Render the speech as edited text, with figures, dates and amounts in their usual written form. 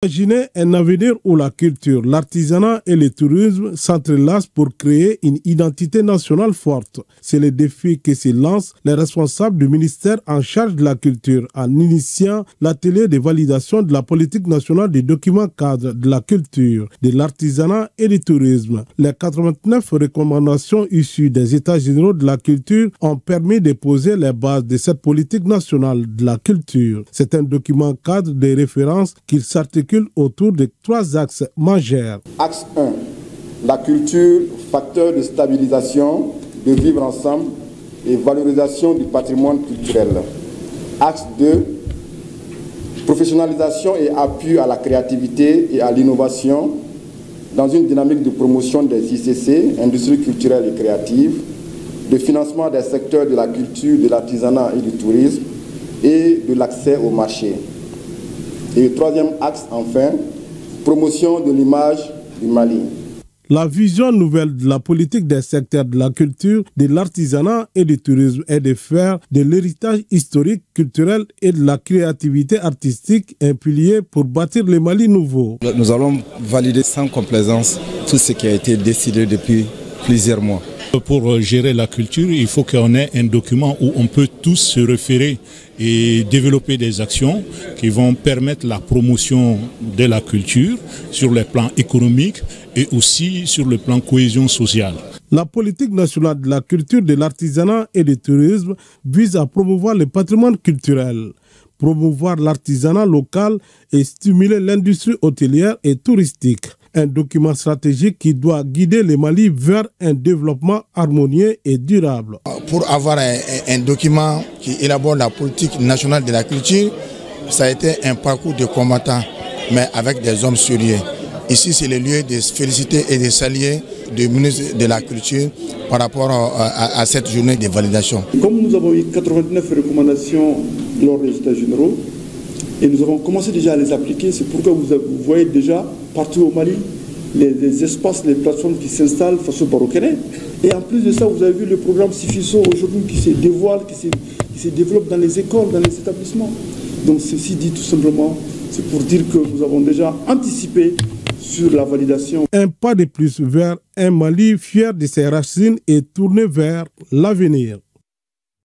Imaginez un avenir où la culture, l'artisanat et le tourisme s'entrelacent pour créer une identité nationale forte. C'est le défi que se lancent les responsables du ministère en charge de la culture en initiant l'atelier de validation de la politique nationale des documents cadres de la culture, de l'artisanat et du tourisme. Les 89 recommandations issues des États généraux de la culture ont permis de poser les bases de cette politique nationale de la culture. C'est un document cadre de référence qui s'articule autour de 3 axes majeurs. Axe 1, la culture, facteur de stabilisation, de vivre ensemble et valorisation du patrimoine culturel. Axe 2, professionnalisation et appui à la créativité et à l'innovation dans une dynamique de promotion des ICC, industries culturelles et créatives, de financement des secteurs de la culture, de l'artisanat et du tourisme et de l'accès au marché. Et le 3e axe, enfin, promotion de l'image du Mali. La vision nouvelle de la politique des secteurs de la culture, de l'artisanat et du tourisme est de faire de l'héritage historique, culturel et de la créativité artistique un pilier pour bâtir le Mali nouveau. Nous allons valider sans complaisance tout ce qui a été décidé depuis plusieurs mois. Pour gérer la culture, il faut qu'on ait un document où on peut tous se référer et développer des actions qui vont permettre la promotion de la culture sur le plan économique et aussi sur le plan cohésion sociale. La politique nationale de la culture, de l'artisanat et du tourisme vise à promouvoir le patrimoine culturel, promouvoir l'artisanat local et stimuler l'industrie hôtelière et touristique. Un document stratégique qui doit guider le Mali vers un développement harmonieux et durable. Pour avoir un document qui élabore la politique nationale de la culture, ça a été un parcours de combattants, mais avec des hommes sérieux. Ici, c'est le lieu de se féliciter et de saluer le ministre de la Culture par rapport à cette journée de validation. Comme nous avons eu 89 recommandations lors des États généraux, et nous avons commencé déjà à les appliquer, c'est pourquoi vous voyez déjà partout au Mali les espaces, les plateformes qui s'installent face au Barokene. Et en plus de ça, vous avez vu le programme Sifiso aujourd'hui qui se dévoile, qui se développe dans les écoles, dans les établissements. Donc ceci dit tout simplement, c'est pour dire que nous avons déjà anticipé sur la validation. Un pas de plus vers un Mali fier de ses racines et tourné vers l'avenir.